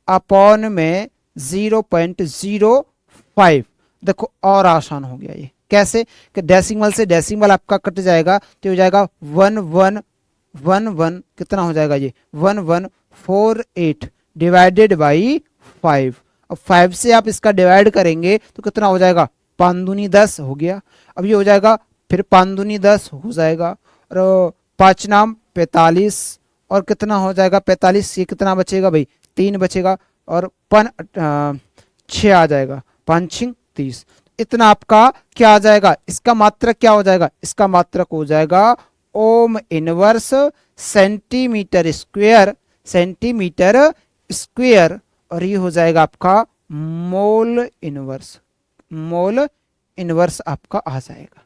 अपॉन में 0.05। देखो और आसान हो गया, ये कैसे कि डेसिमल से डेसिमल आपका कट जाएगा तो हो जाएगा 1111, कितना हो जाएगा ये 1148 डिवाइडेड बाई 5। अब 5 से आप इसका डिवाइड करेंगे तो कितना हो जाएगा, 5 दूनी 10 हो गया। अब ये हो जाएगा फिर 5 दूनी 10 हो जाएगा, और 5 नाम 45, और कितना हो जाएगा 45, ये कितना बचेगा भाई, 3 बचेगा, और 6 आ जाएगा, 5 6 30। इतना आपका क्या आ जाएगा, इसका मात्रक क्या हो जाएगा, इसका मात्रक हो जाएगा ohm inverse centimetre square, centimetre square, और ये हो जाएगा आपका मोल इनवर्स, मोल इनवर्स आपका आ जाएगा।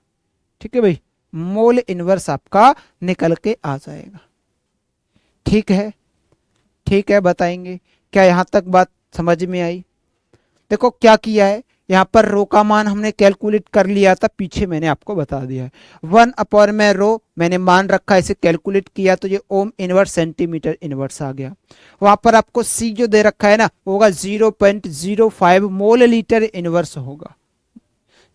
ठीक है भाई, मोल इनवर्स आपका निकल के आ जाएगा। ठीक है, ठीक है, बताएंगे क्या, यहां तक बात समझ में आई। देखो क्या किया है, यहाँ पर रो का मान हमने कैलकुलेट कर लिया था, पीछे मैंने आपको बता दिया है 1 अपॉन में रो मैंने मान रखा, इसे कैलकुलेट किया तो ये ओम इनवर्स सेंटीमीटर इनवर्स आ गया। वहां पर आपको सी जो दे रखा है ना वो होगा 0.05 मोल लीटर इनवर्स होगा,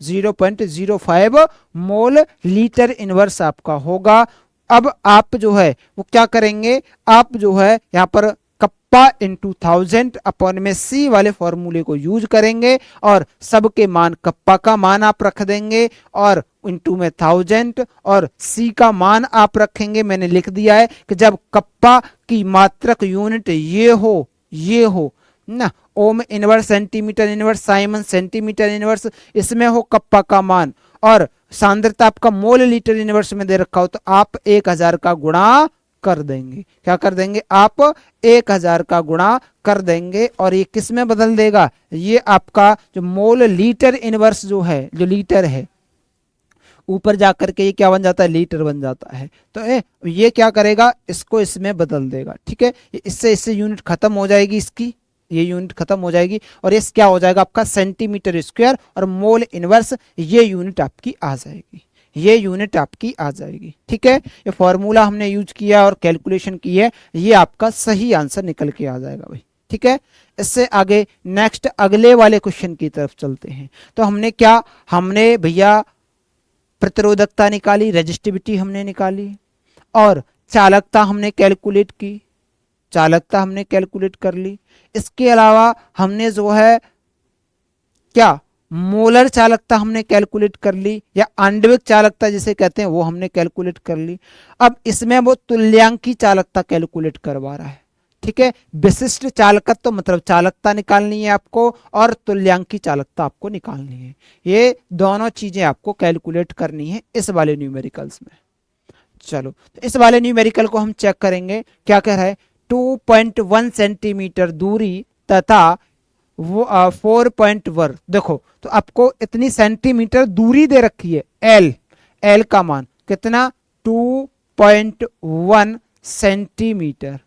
0.05 मोल लीटर इनवर्स आपका होगा। अब आप जो है वो क्या करेंगे, आप जो है यहाँ पर कप्पा इंटू 1000 अपॉन में सी वाले फॉर्मूले को यूज करेंगे और सबके मान, कप्पा का मान आप रख देंगे और इंटू में 1000 और सी का मान आप रखेंगे। मैंने लिख दिया है कि जब कप्पा की मात्रक यूनिट ये हो ना, ohm inverse centimetre inverse Simon centimetre inverse, इसमें हो कप्पा का मान और सांद्रता आपका मोल लीटर इनवर्स में दे रखा हो, तो आप 1000 का गुणा कर देंगे। क्या कर देंगे, आप 1000 का गुणा कर देंगे और ये किस में बदल देगा, ये आपका जो मोल लीटर इनवर्स जो है, जो लीटर है ऊपर जाकर के ये क्या बन जाता है, लीटर बन जाता है। तो ये क्या करेगा, इसको इसमें बदल देगा। ठीक है, इससे यूनिट खत्म हो जाएगी इसकी, ये यूनिट खत्म हो जाएगी और इस क्या हो जाएगा आपका सेंटीमीटर स्क्वायर और मोल इनवर्स ये यूनिट आपकी आ जाएगी, ये यूनिट आपकी आ जाएगी। ठीक है, ये फॉर्मूला हमने यूज किया और कैलकुलेशन की है, ये आपका सही आंसर निकल के आ जाएगा भाई। ठीक है, इससे आगे नेक्स्ट अगले वाले क्वेश्चन की तरफ चलते हैं। तो हमने भैया प्रतिरोधकता निकाली, रेजिस्टिविटी हमने निकाली और चालकता हमने कैलकुलेट की, चालकता हमने कैलकुलेट कर ली। इसके अलावा हमने जो है क्या मोलर चालकता हमने कैलकुलेट कर ली या आणविक चालकता जिसे कहते हैं वो हमने कैलकुलेट कर ली। अब इसमें वो तुल्यांकी चालकता कैलकुलेट करवा रहा है। ठीक है, विशिष्ट चालकत्व मतलब चालकता निकालनी है आपको और तुल्यांकी चालकता आपको निकालनी है। ये दोनों चीजें आपको कैलकुलेट करनी है इस वाले न्यूमेरिकल्स में। चलो, तो इस वाले न्यूमेरिकल को हम चेक करेंगे। क्या कह रहा है, 2.1 सेंटीमीटर दूरी तथा वो 4.1, देखो तो आपको इतनी सेंटीमीटर दूरी दे रखी है, एल का मान कितना 2.1 सेंटीमीटर।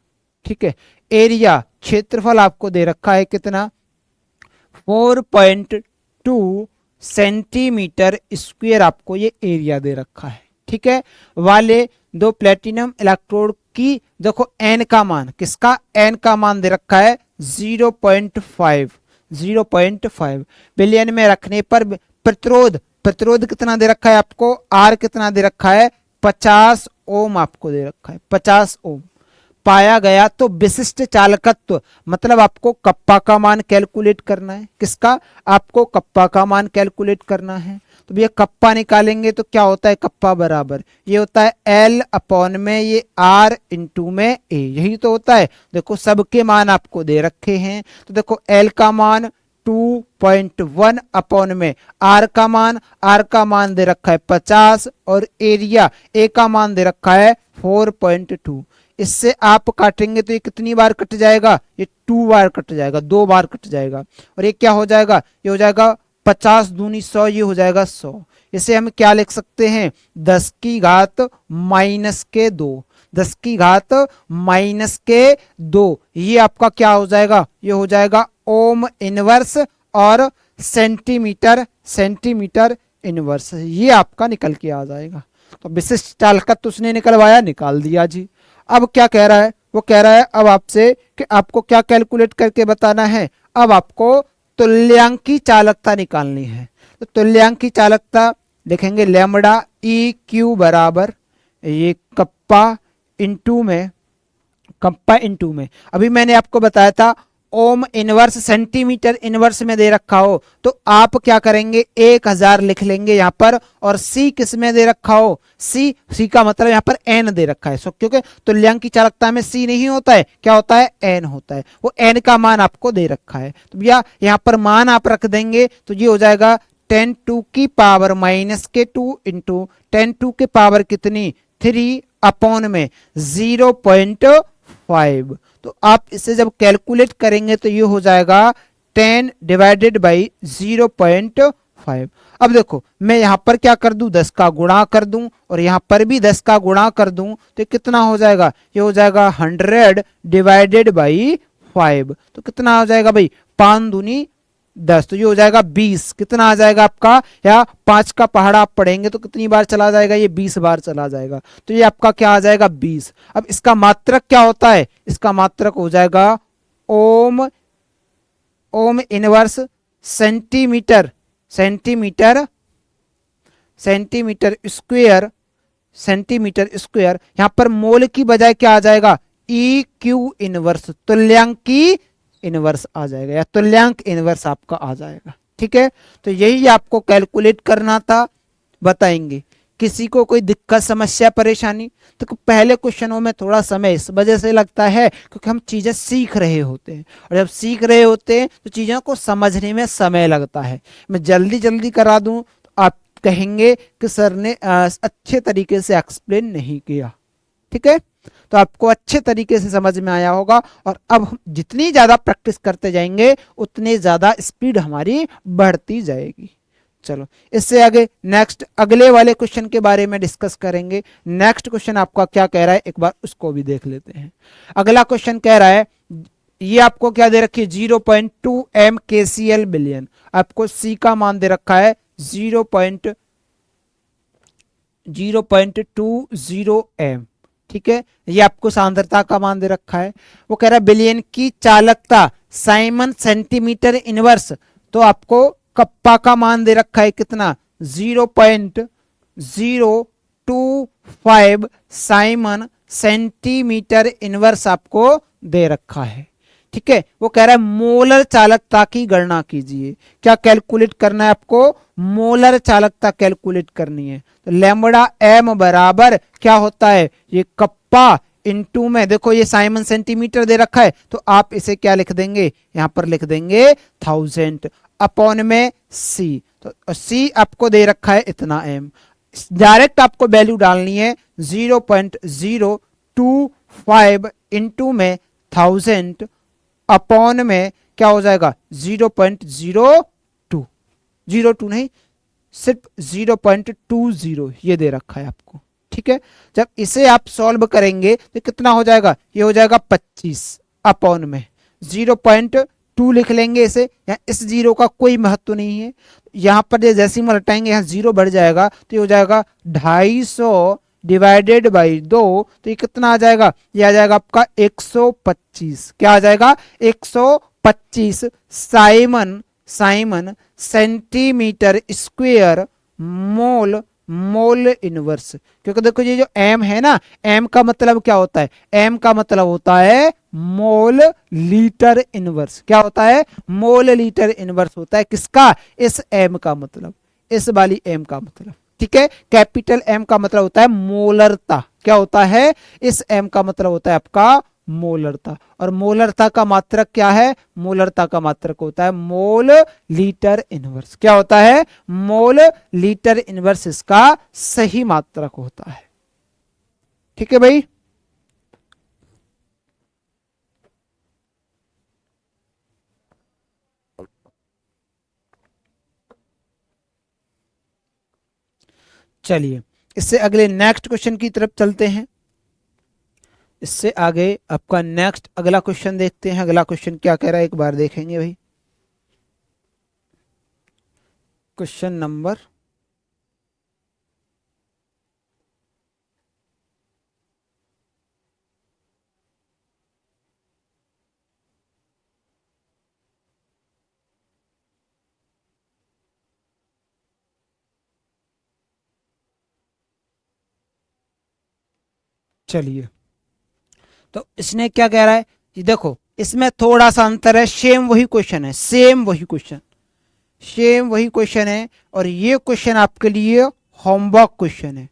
ठीक है, एरिया क्षेत्रफल आपको दे रखा है कितना 4.2 सेंटीमीटर स्क्वायर आपको ये एरिया दे रखा है। ठीक है, वाले दो प्लेटिनम इलेक्ट्रोड की देखो एन का मान, किसका एन का मान दे रखा है 0.5 बिलियन में रखने पर प्रतिरोध कितना दे रखा है आपको, आर कितना दे रखा है 50 ओम आपको दे रखा है, 50 ओम पाया गया। तो विशिष्ट चालकत्व मतलब आपको कप्पा का मान कैलकुलेट करना है, किसका आपको कप्पा का मान कैलकुलेट करना है। तो भैया कप्पा निकालेंगे तो क्या होता है, कप्पा बराबर ये होता है एल अपॉन में ये आर इंटू में ए, यही तो होता है। देखो सबके मान आपको दे रखे हैं, तो देखो एल का मान 2.1 अपॉन में आर का मान दे रखा है 50 और एरिया ए का मान दे रखा है 4.2। इससे आप काटेंगे तो ये कितनी बार कट जाएगा, ये 2 बार कट जाएगा, 2 बार कट जाएगा। और ये क्या हो जाएगा, ये हो जाएगा 50 दूनी 100, ये हो जाएगा 100। इसे हम क्या लिख सकते हैं 10 की घात माइनस के 2, 10 की घात माइनस के 2, ये आपका क्या हो जाएगा, ये हो जाएगा ओम इनवर्स और सेंटीमीटर इनवर्स, ये आपका निकल के आ जाएगा। तो विशिष्ट चालकत्व उसने निकलवाया, निकाल दिया जी। अब क्या कह रहा है, वो कह रहा है अब आपसे कि आपको क्या कैलकुलेट करके बताना है, अब आपको तुल्यांकी चालकता निकालनी है। तो तुल्यांकी चालकता लिखेंगे लैम्बडा ई क्यू बराबर ये कप्पा इंटू में अभी मैंने आपको बताया था ओम इनवर्स सेंटीमीटर इनवर्स में दे रखा हो तो आप क्या करेंगे 1000 लिख लेंगे यहाँ पर, और सी किस में दे रखा हो, सी का मतलब यहाँ पर एन दे रखा है। क्योंकि तुल्यांकी चालकता में सी नहीं होता है, क्या होता है एन होता है, वो एन का मान आपको दे रखा है। तो भैया यहाँ पर मान आप रख देंगे तो ये हो जाएगा 10⁻² की पावर माइनस के 2 इंटू 10⁻² की पावर कितनी 3 अपॉन में 0.5। तो आप इसे जब कैलकुलेट करेंगे तो ये हो जाएगा 10 डिवाइडेड बाई 0.5। अब देखो मैं यहां पर क्या कर दूं 10 का गुणा कर दूं और यहां पर भी 10 का गुणा कर दूं तो कितना हो जाएगा, ये हो जाएगा 100 डिवाइडेड बाई 5। तो कितना हो जाएगा भाई 5 दूनी 10, तो ये हो जाएगा 20। कितना आ जाएगा आपका, या 5 का पहाड़ा आप पढ़ेंगे तो कितनी बार चला जाएगा, ये 20 बार चला जाएगा। तो ये आपका क्या आ जाएगा 20। अब इसका मात्रक क्या होता है, इसका मात्रक हो जाएगा ओम इनवर्स सेंटीमीटर स्क्वायर। यहां पर मोल की बजाय क्या आ जाएगा ई क्यू इनवर्स, तुल्यांकी इनवर्स आ जाएगा या तुल्यांक इनवर्स आपका आ जाएगा। ठीक है, तो यही आपको कैलकुलेट करना था, बताएंगे। किसी को कोई दिक्कत समस्या परेशानी, तो पहले क्वेश्चनों में थोड़ा समय इस वजह से लगता है क्योंकि हम चीजें सीख रहे होते हैं, और जब सीख रहे होते हैं तो चीजों को समझने में समय लगता है। मैं जल्दी करा दूं तो आप कहेंगे कि सर ने अच्छे तरीके से एक्सप्लेन नहीं किया। ठीक है, तो आपको अच्छे तरीके से समझ में आया होगा, और अब हम जितनी ज्यादा प्रैक्टिस करते जाएंगे उतनी ज्यादा स्पीड हमारी बढ़ती जाएगी। चलो इससे आगे नेक्स्ट अगले वाले क्वेश्चन के बारे में डिस्कस करेंगे। नेक्स्ट क्वेश्चन आपका क्या कह रहा है एक बार उसको भी देख लेते हैं। अगला क्वेश्चन कह रहा है ये आपको क्या दे रखी है 0.2 एम KCl बिलियन, आपको सी का मान दे रखा है 0.020 एम, ठीक है। ये आपको सांद्रता का मान दे रखा है। वो कह रहा है बिलियन की चालकता साइमन सेंटीमीटर इनवर्स, तो आपको कप्पा का मान दे रखा है कितना 0.025 साइमन सेंटीमीटर इनवर्स आपको दे रखा है, ठीक है। वो कह रहा है मोलर चालकता की गणना कीजिए। क्या कैलकुलेट करना है आपको, मोलर चालकता कैलकुलेट करनी है। तो लैम्बडा एम बराबर क्या होता है, ये कप्पा इनटू में, देखो ये साइमन सेंटीमीटर दे रखा है तो आप इसे क्या लिख देंगे, यहां पर लिख देंगे 1000 अपॉन में सी, तो सी आपको दे रखा है इतना एम। डायरेक्ट आपको वैल्यू डालनी है 0.025 इंटू में 1000 अपॉन में क्या हो जाएगा 0.02, 02 नहीं सिर्फ 0.20 ये दे रखा है आपको, ठीक है। जब इसे आप सॉल्व करेंगे तो कितना हो जाएगा, ये हो जाएगा 25 अपॉन में 0.2 लिख लेंगे इसे, यहाँ इस जीरो का कोई महत्व नहीं है। यहां पर ये जैसे ही हटाएंगे यहाँ जीरो बढ़ जाएगा तो ये हो जाएगा 250 डिवाइडेड बाई 2, तो ये कितना आ जाएगा, ये आ जाएगा आपका 125, क्या आ जाएगा 125 Simon centimetre square mole inverse. क्योंकि देखो ये जो एम है ना, एम का मतलब क्या होता है, एम का मतलब होता है मोल लीटर इनवर्स। क्या होता है, मोल लीटर इनवर्स होता है किसका, इस एम का मतलब, इस वाली एम का मतलब, ठीक है। कैपिटल एम का मतलब होता है मोलरता, क्या होता है, इस एम का मतलब होता है आपका मोलरता। और मोलरता का मात्रक क्या है, मोलरता का मात्रक होता है मोल लीटर इनवर्स। क्या होता है, मोल लीटर इनवर्स इसका सही मात्रक होता है, ठीक है भाई। चलिए इससे अगले नेक्स्ट क्वेश्चन की तरफ चलते हैं। इससे आगे आपका नेक्स्ट अगला क्वेश्चन देखते हैं। अगला क्वेश्चन क्या कह रहा है एक बार देखेंगे भाई। क्वेश्चन नंबर चलिए, तो इसने क्या कह रहा है कि देखो इसमें थोड़ा सा अंतर है, सेम वही क्वेश्चन है, सेम वही क्वेश्चन है। और ये क्वेश्चन आपके लिए होमवर्क क्वेश्चन है,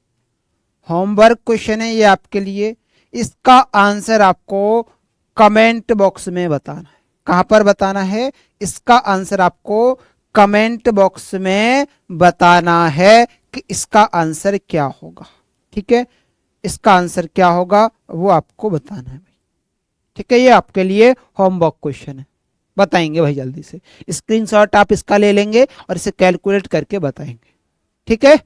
होमवर्क क्वेश्चन है ये आपके लिए। इसका आंसर आपको कमेंट बॉक्स में बताना है। कहां पर बताना है, इसका आंसर आपको कमेंट बॉक्स में बताना है कि इसका आंसर क्या होगा, ठीक है। इसका आंसर क्या होगा वो आपको बताना है भाई, ठीक है। ये आपके लिए होमवर्क क्वेश्चन है, बताएंगे भाई जल्दी से। स्क्रीनशॉट आप इसका ले लेंगे और इसे कैलकुलेट करके बताएंगे, ठीक है।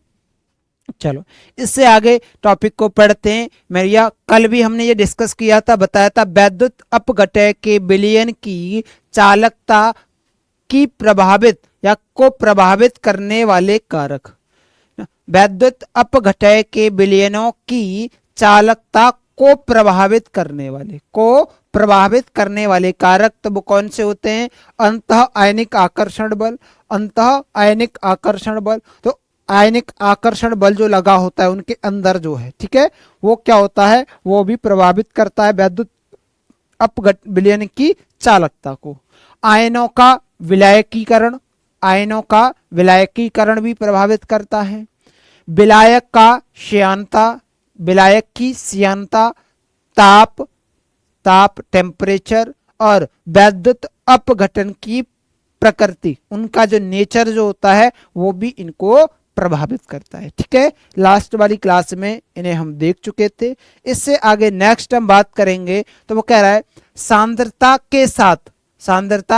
चलो इससे आगे टॉपिक को पढ़ते हैं। मेरिया कल भी हमने ये डिस्कस किया था, बताया था वैद्युत अपघटय के विलयन की चालकता की प्रभावित या को प्रभावित करने वाले कारक। वैद्युत अपघटय के विलयनों की चालकता को प्रभावित करने वाले कारक तो वो कौन से होते हैं, अंतः आयनिक आकर्षण बल, अंतः आयनिक आकर्षण बल। तो आयनिक आकर्षण बल जो लगा होता है उनके अंदर जो है, ठीक है, वो क्या होता है, वो भी प्रभावित करता है वैद्युत अपघट विलयन की चालकता को। आयनों का विलायकीकरण भी प्रभावित करता है। विलायक की श्यानता, ताप टेम्परेचर और वैद्युत अपघटन की प्रकृति, उनका जो नेचर जो होता है वो भी इनको प्रभावित करता है, ठीक है। लास्ट वाली क्लास में इन्हें हम देख चुके थे। इससे आगे नेक्स्ट हम बात करेंगे तो वो कह रहा है सांद्रता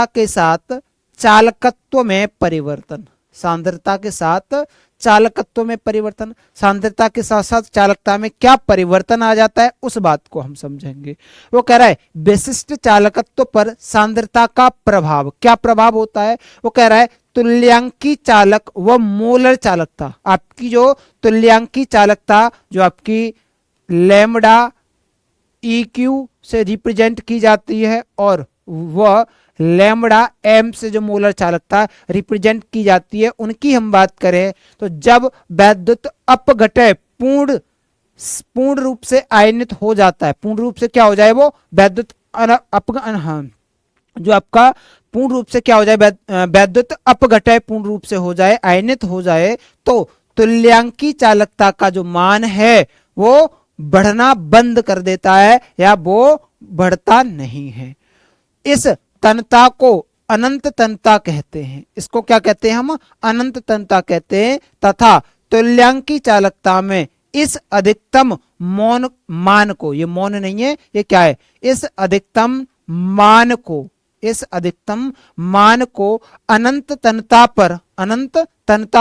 के साथ चालकत्व में परिवर्तन, सांद्रता के साथ चालकत्व में परिवर्तन, सांद्रता के साथ साथ चालकता में क्या परिवर्तन आ जाता है उस बात को हम समझेंगे। वो कह रहा है विशिष्ट चालकत्व पर सांद्रता का प्रभाव, क्या प्रभाव होता है? वो कह रहा है तुल्यांकी चालक व मोलर चालकता, आपकी जो तुल्यांकी चालकता जो आपकी लैम्डा EQ से रिप्रेजेंट की जाती है और वह लैम्डा M से जो मोलर चालकता रिप्रेजेंट की जाती है, उनकी हम बात करें तो जब वैद्युत अपघटय पूर्ण रूप से आयनित हो जाता है, पूर्ण रूप से क्या हो जाए वो वैद्युत जो आपका पूर्ण रूप से क्या हो जाए वैद्युत अपघटय पूर्ण रूप से हो जाए, आयनित हो जाए, तो तुल्यांकी चालकता का जो मान है वो बढ़ना बंद कर देता है या वो बढ़ता नहीं है। इस तनता को अनंत तनता कहते हैं। इसको क्या कहते हैं हम? अनंत तनता कहते हैं। तथा तुल्यांकी चालकता में इस अधिकतम मौन मान को, ये मौन नहीं है, ये क्या है, इस अधिकतम मान को अनंत तनता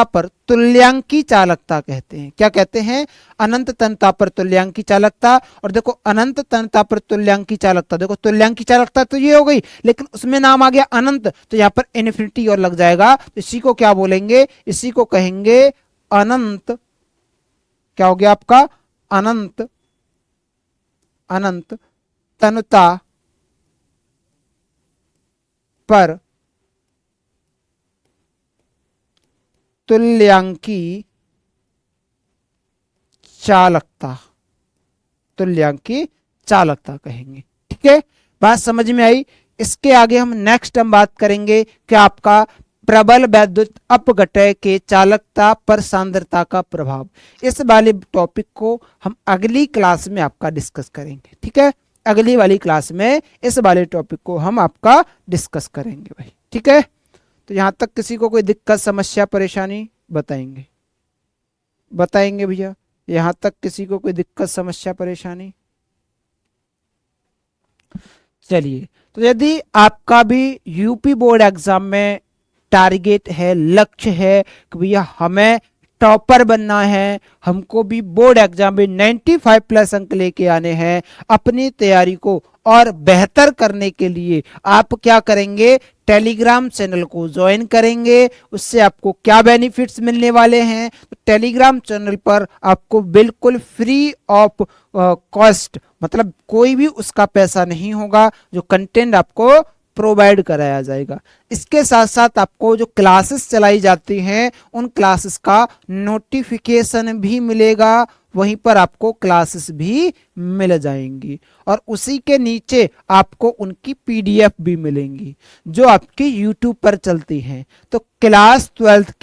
पर तुल्यांकी चालकता कहते हैं। क्या कहते हैं? अनंत तनता पर तुल्यांकी चालकता। और देखो अनंत तनता पर तुल्यांकी चालकता, देखो तुल्यांकी चालकता तो ये हो गई, लेकिन उसमें नाम आ गया अनंत, तो यहाँ पर इन्फिनिटी और लग जाएगा। तो इसी को क्या बोलेंगे? इसी को कहेंगे अनंत, क्या हो गया आपका? अनंत तनता पर तुल्यांकी चालकता कहेंगे। ठीक है, बात समझ में आई? इसके आगे हम नेक्स्ट बात करेंगे कि आपका प्रबल वैद्युत अपघटय के चालकता पर सांद्रता का प्रभाव। इस वाले टॉपिक को हम अगली क्लास में आपका डिस्कस करेंगे। ठीक है, अगली वाली क्लास में इस वाले टॉपिक को हम आपका डिस्कस करेंगे भाई। ठीक है, तो यहां तक किसी को कोई दिक्कत समस्या परेशानी बताएंगे भैया? यहां तक किसी को कोई दिक्कत समस्या परेशानी? चलिए, तो यदि आपका भी यूपी बोर्ड एग्जाम में टारगेट है, लक्ष्य है कि भैया हमें टॉपर बनना है, हमको भी बोर्ड एग्जाम में 95+ अंक लेके आने हैं, अपनी तैयारी को और बेहतर करने के लिए आप क्या करेंगे? टेलीग्राम चैनल को ज्वाइन करेंगे। उससे आपको क्या बेनिफिट्स मिलने वाले हैं? तो टेलीग्राम चैनल पर आपको बिल्कुल फ्री ऑफ कॉस्ट, मतलब कोई भी उसका पैसा नहीं होगा, जो कंटेंट आपको प्रोवाइड कराया जाएगा। इसके साथ साथ आपको जो क्लासेस चलाई जाती हैं उन क्लासेस का नोटिफिकेशन भी मिलेगा, वहीं पर आपको क्लासेस भी मिल जाएंगी और उसी के नीचे आपको उनकी PDF भी मिलेंगी जो आपकी यूट्यूब पर चलती हैं। तो क्लास 12th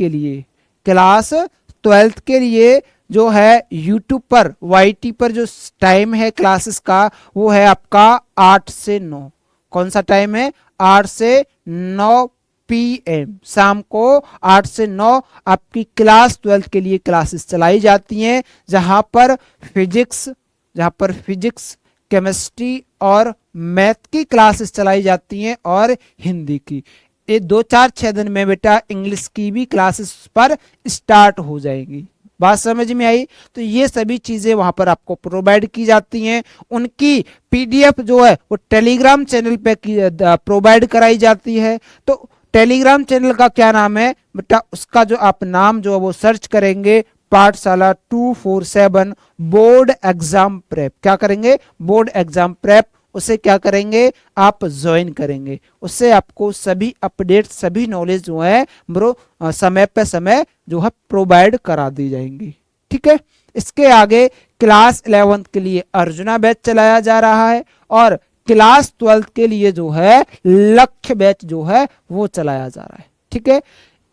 के लिए जो है यूट्यूब पर YT पर जो टाइम है क्लासेस का वो है आपका 8 से 9। कौन सा टाइम है? 8 से 9 PM, शाम को 8 से 9 आपकी क्लास 12th के लिए क्लासेस चलाई जाती हैं, जहां पर फिजिक्स, केमिस्ट्री और मैथ की क्लासेस चलाई जाती हैं और हिंदी की। ये 2-4-6 दिन में बेटा इंग्लिश की भी क्लासेस पर स्टार्ट हो जाएंगी। बात समझ में आई? तो ये सभी चीजें वहां पर आपको प्रोवाइड की जाती हैं। उनकी PDF जो है वो टेलीग्राम चैनल पे प्रोवाइड कराई जाती है। तो टेलीग्राम चैनल का क्या नाम है बेटा? उसका जो आप नाम जो है वो सर्च करेंगे, पाठशाला 247 बोर्ड एग्जाम प्रेप। क्या करेंगे? Board exam prep. उसे क्या करेंगे? आप ज्वाइन करेंगे। उससे आपको सभी अपडेट, सभी नॉलेज जो है ब्रो समय पे समय जो है प्रोवाइड करा दी जाएंगी। ठीक है, इसके आगे क्लास 11th के लिए अर्जुना बैच चलाया जा रहा है और क्लास 12th के लिए जो है लक्ष्य बैच जो है वो चलाया जा रहा है। ठीक है,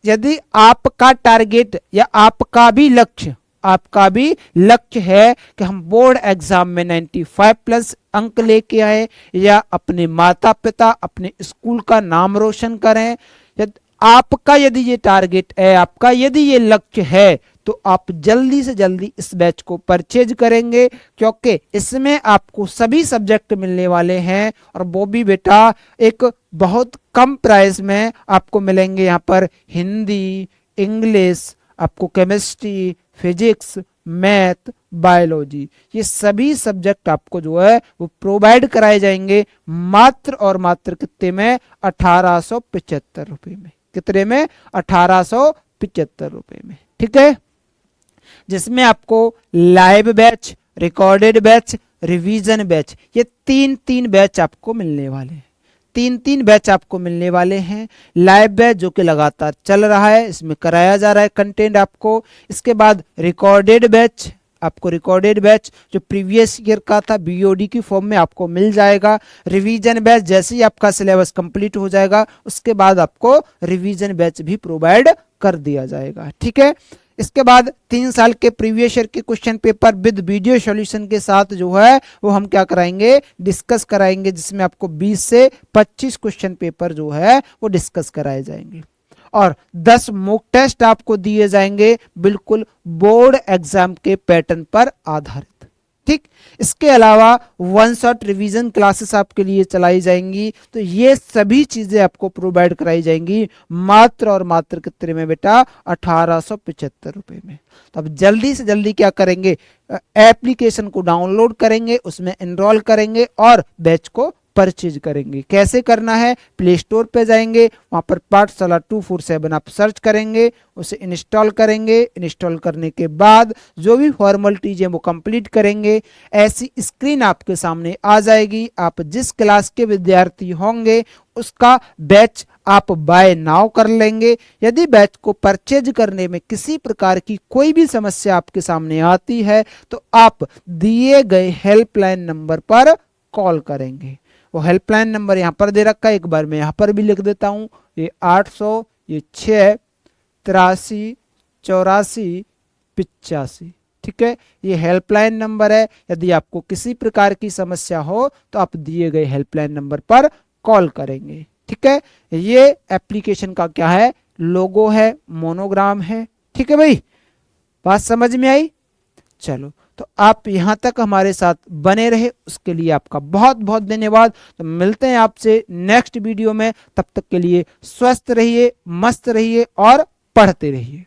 यदि आपका टारगेट या आपका भी लक्ष्य है कि हम बोर्ड एग्जाम में 95+ अंक लेके आए या अपने माता पिता, अपने स्कूल का नाम रोशन करें, आपका यदि ये टारगेट है, आपका यदि ये लक्ष्य है, तो आप जल्दी से जल्दी इस बैच को परचेज करेंगे, क्योंकि इसमें आपको सभी सब्जेक्ट मिलने वाले हैं और वो भी बेटा एक बहुत कम प्राइस में आपको मिलेंगे। यहाँ पर हिंदी, इंग्लिश, आपको केमिस्ट्री, फिजिक्स, मैथ, बायोलॉजी, ये सभी सब्जेक्ट आपको जो है वो प्रोवाइड कराए जाएंगे मात्र और मात्र कितने में, 1875 रुपए में। कितने में, 1875 रुपए में। ठीक है, जिसमें आपको live batch, recorded batch, revision batch, ये तीन तीन बैच आपको मिलने वाले हैं। तीन तीन बैच आपको मिलने वाले हैं। लाइव बैच जो कि लगातार चल रहा है, इसमें कराया जा रहा है कंटेंट आपको। इसके बाद रिकॉर्डेड बैच, आपको रिकॉर्डेड बैच जो प्रीवियस ईयर का था बीओडी की फॉर्म में आपको मिल जाएगा। रिवीजन बैच जैसे ही आपका सिलेबस कंप्लीट हो जाएगा उसके बाद आपको रिवीजन बैच भी प्रोवाइड कर दिया जाएगा। ठीक है, इसके बाद 3 साल के प्रीवियस ईयर के question paper with video solution के साथ जो है वो हम क्या कराएंगे, डिस्कस कराएंगे, जिसमें आपको 20 से 25 क्वेश्चन पेपर जो है वो डिस्कस कराए जाएंगे और 10 मॉक टेस्ट आपको दिए जाएंगे बिल्कुल बोर्ड एग्जाम के पैटर्न पर आधारित। ठीक, इसके अलावा 1 शॉट रिवीजन क्लासेस आपके लिए चलाई जाएंगी। तो ये सभी चीजें आपको प्रोवाइड कराई जाएंगी मात्र और मात्र कितने में बेटा, 1875 रुपए में। तो अब जल्दी से जल्दी क्या करेंगे, एप्लीकेशन को डाउनलोड करेंगे, उसमें एनरोल करेंगे और बैच को परचेज करेंगे। कैसे करना है, प्ले स्टोर पे जाएंगे, वहां पर पाठशाला 247 आप सर्च करेंगे, उसे इंस्टॉल करेंगे। इंस्टॉल करने के बाद जो भी फॉर्मेलिटीज है वो कंप्लीट करेंगे। ऐसी स्क्रीन आपके सामने आ जाएगी। आप जिस क्लास के विद्यार्थी होंगे उसका बैच आप बाय नाउ कर लेंगे। यदि बैच को परचेज करने में किसी प्रकार की कोई भी समस्या आपके सामने आती है तो आप दिए गए हेल्पलाइन नंबर पर कॉल करेंगे। वो हेल्पलाइन नंबर यहाँ पर दे रखा है, एक बार मैं यहाँ पर भी लिख देता हूँ, ये 800, ये 6 83 84 85। ठीक है, ये हेल्पलाइन नंबर है। यदि आपको किसी प्रकार की समस्या हो तो आप दिए गए हेल्पलाइन नंबर पर कॉल करेंगे। ठीक है, ये एप्लीकेशन का क्या है, लोगो है, मोनोग्राम है। ठीक है भाई, बात समझ में आई। चलो, तो आप यहां तक हमारे साथ बने रहे उसके लिए आपका बहुत बहुत धन्यवाद। तो मिलते हैं आपसे नेक्स्ट वीडियो में, तब तक के लिए स्वस्थ रहिए, मस्त रहिए और पढ़ते रहिए।